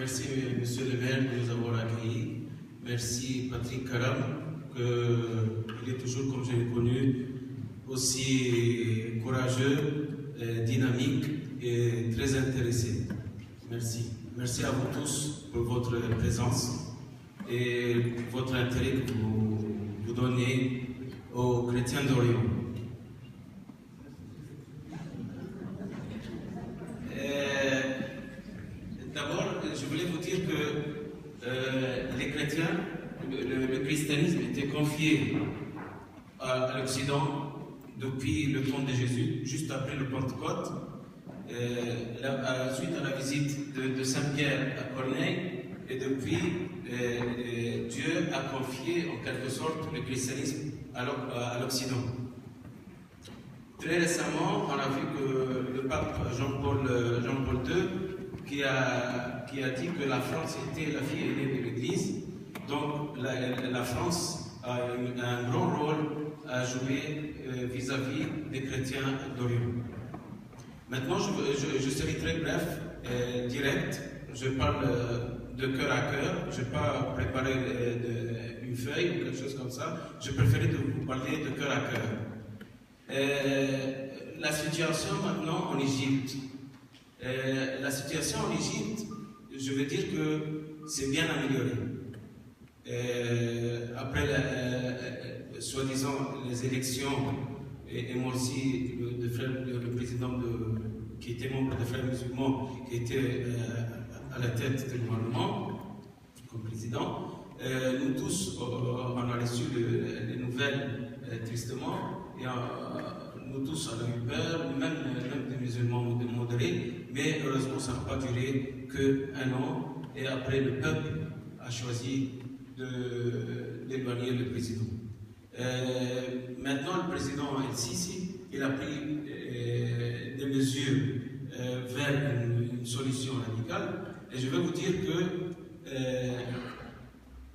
Merci, monsieur le maire, de nous avoir accueillis. Merci, Patrick Karam, qu'il est toujours, comme je l'ai connu, aussi courageux, dynamique et très intéressé. Merci. Merci à vous tous pour votre présence et votre intérêt que vous donnez aux chrétiens d'Orient. D'abord, je voulais vous dire que les chrétiens, le christianisme était confié à l'Occident depuis le temps de Jésus, juste après le Pentecôte, suite à la visite de Saint-Pierre à Corneille, et depuis, Dieu a confié en quelque sorte le christianisme à l'Occident. Très récemment, on a vu que le pape Jean-Paul II qui a dit que la France était la fille aînée de l'Église. Donc la France a un grand rôle à jouer vis-à-vis des chrétiens d'Orient. Maintenant, je serai très bref, direct. Je parle de cœur à cœur. Je n'ai pas préparé une feuille ou quelque chose comme ça. Je préférais de vous parler de cœur à cœur. La situation maintenant en Égypte. La situation en Égypte, je veux dire que c'est bien amélioré. Après, soi-disant, les élections, et Morsi, le président qui était membre des Frères musulmans, qui était à la tête du gouvernement, comme président, nous tous, on a reçu les nouvelles tristement, et nous tous, on a eu peur, même des musulmans modérés, mais heureusement, ça n'a pas duré qu'un an, et après, le peuple a choisi d'éloigner le président. Maintenant, le président El-Sisi, il a pris des mesures vers une solution radicale, et je vais vous dire que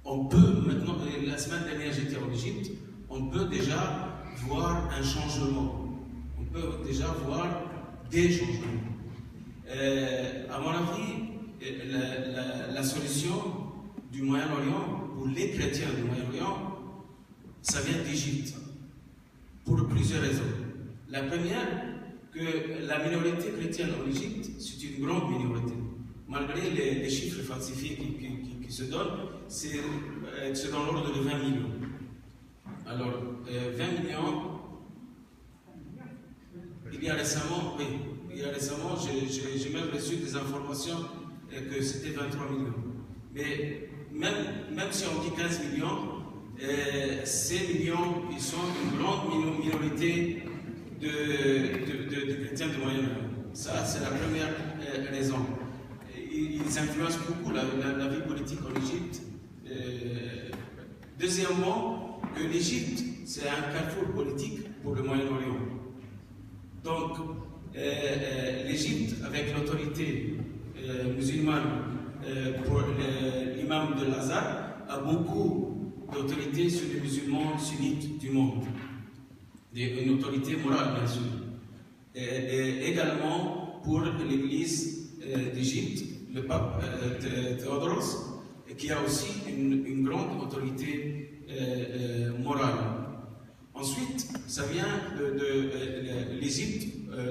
on peut maintenant, la semaine dernière j'étais en Égypte, on peut déjà voir un changement. On peut déjà voir des changements. À mon avis, la solution du Moyen-Orient, pour les chrétiens du Moyen-Orient, ça vient d'Égypte, pour plusieurs raisons. La première, que la minorité chrétienne en Égypte, c'est une grande minorité. Malgré les chiffres falsifiés qui se donnent, c'est dans l'ordre de 20 millions. Alors, 20 millions, il y a récemment, j'ai même reçu des informations que c'était 23 millions. Mais même si on dit 15 millions, ces millions, ils sont une grande minorité de chrétiens de Moyen-Orient. Ça, c'est la première raison. Ils influencent beaucoup la vie politique en Égypte. Deuxièmement, que l'Égypte, c'est un carrefour politique pour le Moyen-Orient. Donc, l'Égypte, avec l'autorité musulmane pour l'imam de l'Azhar, a beaucoup d'autorité sur les musulmans sunnites du monde. Une autorité morale, bien sûr. Et également pour l'Église d'Égypte, le pape Théodoros, qui a aussi une grande autorité morale. Ensuite, ça vient de l'Égypte,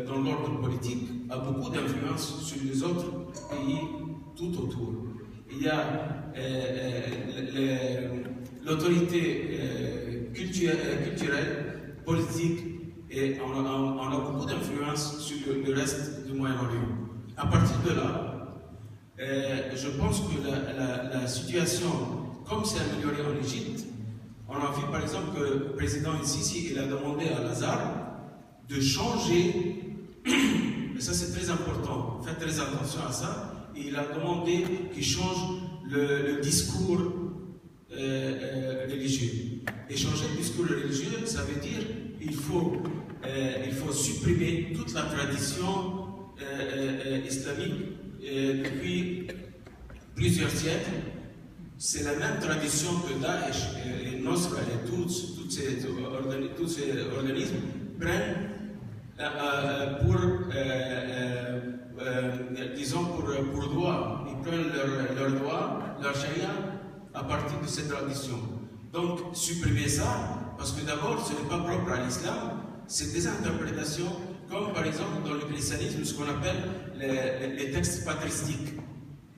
dans l'ordre politique, a beaucoup d'influence sur les autres pays tout autour. Il y a l'autorité culturelle, politique, et on a beaucoup d'influence sur le reste du Moyen-Orient. À partir de là, je pense que la situation, comme c'est amélioré en Égypte, on a vu par exemple que le président El-Sisi, il a demandé à Lazare de changer, et ça c'est très important, faites très attention à ça, il a demandé qu'il change le discours religieux. Et changer le discours religieux, ça veut dire qu'il faut supprimer toute la tradition islamique depuis plusieurs siècles. C'est la même tradition que Daesh et Nosra et tous ces organismes prennent pour droit. Ils prennent leur loi, leur charia, à partir de cette tradition. Donc, supprimer ça, parce que d'abord, ce n'est pas propre à l'islam, c'est des interprétations, comme par exemple dans le christianisme, ce qu'on appelle les textes patristiques,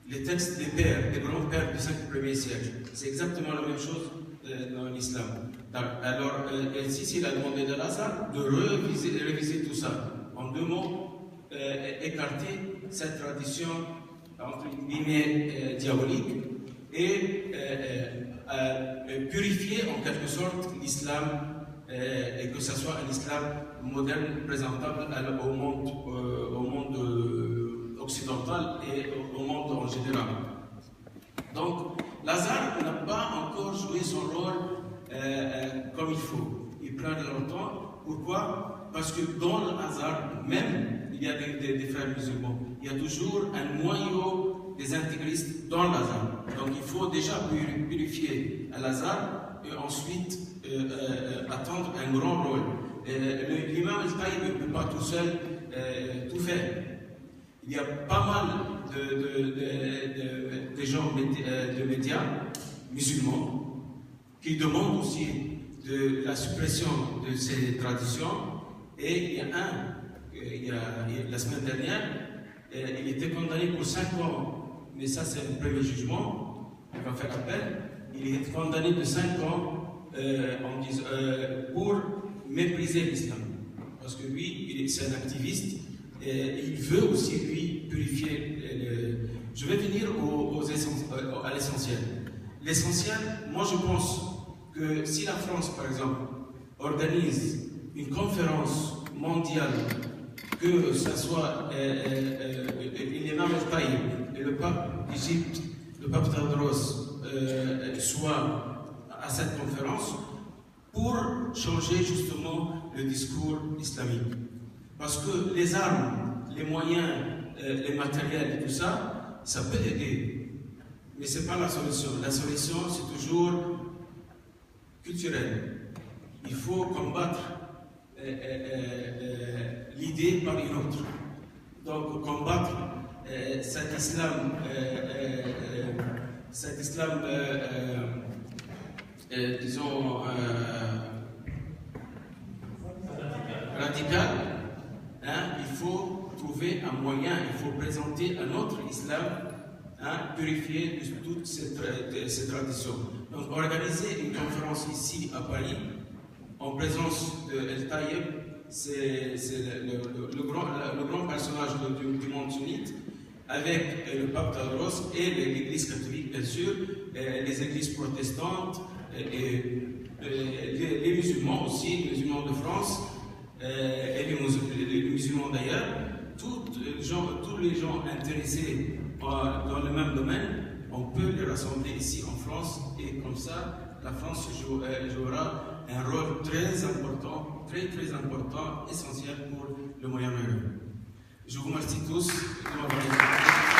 les textes des pères, des grands-pères du 5 premiers siècles. C'est exactement la même chose dans l'islam. Alors, ici, il a demandé de l'Azhar de réviser tout ça. En 2 mots, écarter cette tradition, entre guillemets, diabolique, et purifier en quelque sorte l'islam, et que ce soit un islam moderne, présentable au monde occidental et au monde en général. Donc, l'Azhar n'a pas encore joué son rôle comme il faut. Il prend leur temps. Pourquoi? Parce que dans l'Azhar, même, il y a des frères musulmans. Il y a toujours un noyau des intégristes dans l'Azhar. Donc, il faut déjà purifier à l'Azhar et ensuite attendre un grand rôle. L'imam al-Taïb ne peut pas tout seul tout faire. Il y a pas mal de gens de médias musulmans qui demandent aussi de la suppression de ces traditions. Et il y a la semaine dernière, il était condamné pour 5 ans, mais ça c'est le premier jugement, il va faire appel. Il est condamné de 5 ans pour mépriser l'islam. Parce que lui, c'est un activiste, et il veut aussi, lui, purifier. Je vais venir à l'essentiel. L'essentiel, moi je pense que si la France, par exemple, organise une conférence mondiale, que ce soit l'imam al-Taïb et le pape d'Égypte, le pape Tadros, soient à cette conférence pour changer justement le discours islamique. Parce que les armes, les moyens, les matériels et tout ça, ça peut aider. Mais ce n'est pas la solution. La solution, c'est toujours culturelle. Il faut combattre l'idée par une autre. Donc, combattre cet islam, disons, radical, il faut trouver un moyen, il faut présenter un autre islam, purifié de toutes ces traditions. Donc, organiser une conférence ici à Paris, en présence de El Taïeb, c'est le grand personnage du monde sunnite, avec le pape Tadros et l'église catholique, bien sûr, les églises protestantes, et les musulmans aussi, les musulmans de France, et les musulmans d'ailleurs, tous les gens intéressés dans le même domaine, on peut les rassembler ici en France, et comme ça, la France jouera un rôle très important, très important, essentiel pour le Moyen-Orient. Je vous remercie tous de m'avoir écouté.